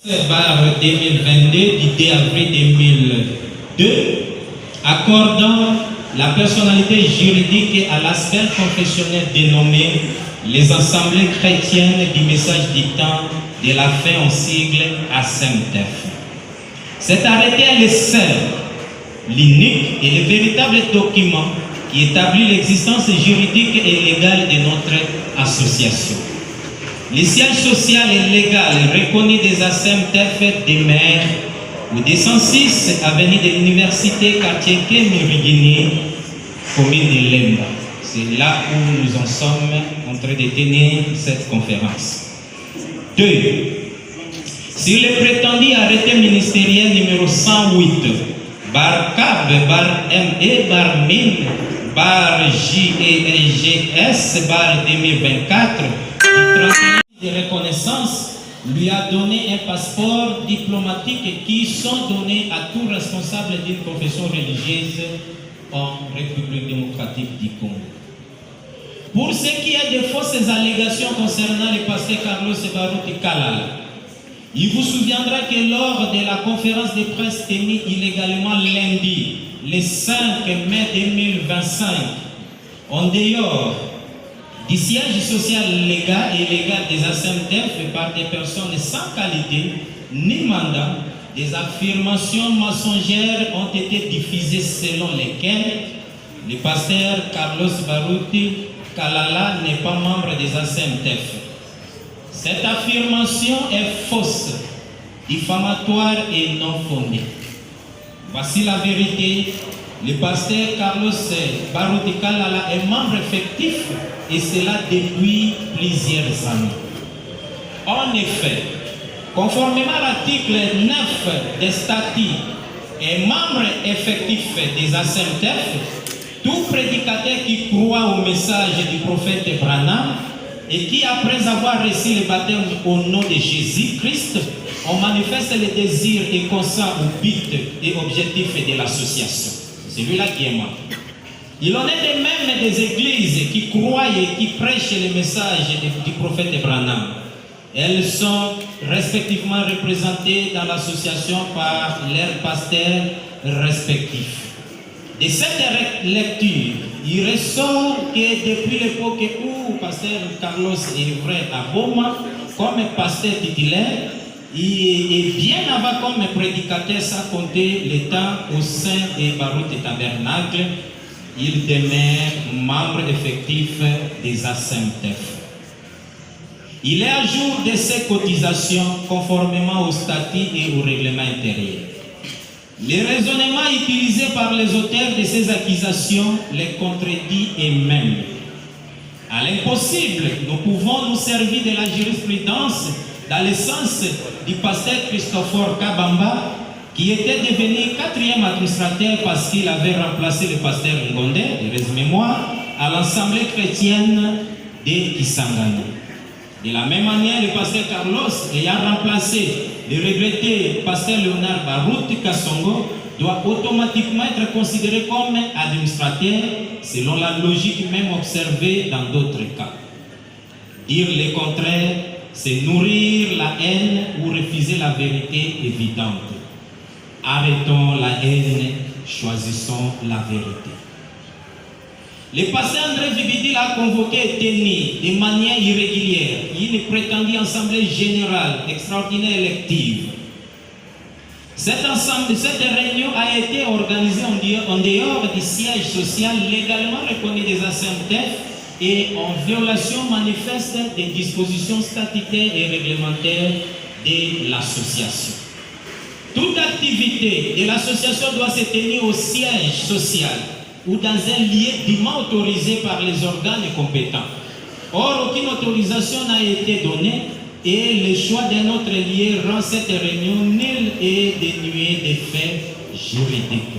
2022 du 2 avril 2002 accordant la personnalité juridique à la sphère confessionnelle dénommée les assemblées chrétiennes du message du temps de la fin en sigle ASEMTEF. Cet arrêté est le seul, l'unique et le véritable document qui établit l'existence juridique et légale de notre association. Le siège social et légal reconnu des ASEMTEF demeure au 206 avenue de l'Université quartier Kémirigini, commune de Lemba. C'est là où nous en sommes en train de tenir cette conférence. 2. Sur le prétendu arrêté ministériel numéro 108, bar CAB, bar ME, bar MIN, bar JEGS, bar 2024, du 31 de reconnaissance, lui a donné un passeport diplomatique qui sont donnés à tout responsable d'une confession religieuse en République démocratique du Congo. Pour ce qui est de fausses allégations concernant le pasteur Carlos Baruti Kalala, il vous souviendra que lors de la conférence de presse tenue illégalement lundi, le 5 mai 2025, en dehors du siège social légal et illégal des ASEMTEF par des personnes sans qualité ni mandat, des affirmations mensongères ont été diffusées selon lesquelles le pasteur Carlos Baruti Kalala n'est pas membre des ASEMTEF. Cette affirmation est fausse, diffamatoire et non fondée. Voici la vérité. Le pasteur Carlos Baruti Kalala est membre effectif et cela depuis plusieurs années. En effet, conformément à l'article 9 des statuts et membre effectif des ASEMTEF, tout prédicateur qui croit au message du prophète Branham et qui, après avoir reçu le baptême au nom de Jésus-Christ, on manifeste le désir et consent au but et objectif de l'association. C'est celui-là qui est mort. Il en est de même des églises qui croient et qui prêchent le message du prophète Branham. Elles sont respectivement représentées dans l'association par leurs pasteurs respectifs. De cette lecture, il ressort que depuis l'époque où pasteur Carlos est vrai à Boma, comme pasteur titulaire, et bien avant comme prédicateur sans compter le temps au sein des Baruti Tabernacle, il demeure membre effectif des ASEMTEF. Il est à jour de ses cotisations conformément au statut et au règlement intérieur. Les raisonnements utilisés par les auteurs de ces accusations les contredit eux-mêmes. À l'impossible, nous pouvons nous servir de la jurisprudence dans le sens du pasteur Christopher Kabamba, qui était devenu 4e administrateur parce qu'il avait remplacé le pasteur Ngonde, de mémoire, à l'Assemblée chrétienne de Kisangani. De la même manière, le pasteur Carlos, ayant remplacé le regretté pasteur Léonard Baruti Kasongo, doit automatiquement être considéré comme administrateur selon la logique même observée dans d'autres cas. Dire le contraire, c'est nourrir la haine ou refuser la vérité évidente. Arrêtons la haine, choisissons la vérité. Le pasteur André Vibidil a convoqué et tenu de manière irrégulière une prétendue assemblée générale extraordinaire élective. Cette réunion a été organisée en dehors du siège social légalement reconnu des ASEMTEF et en violation manifeste des dispositions statutaires et réglementaires de l'association. Toute activité de l'association doit se tenir au siège social ou dans un lieu dûment autorisé par les organes compétents. Or, aucune autorisation n'a été donnée et le choix d'un autre lieu rend cette réunion nulle et dénuée d'effets juridiques.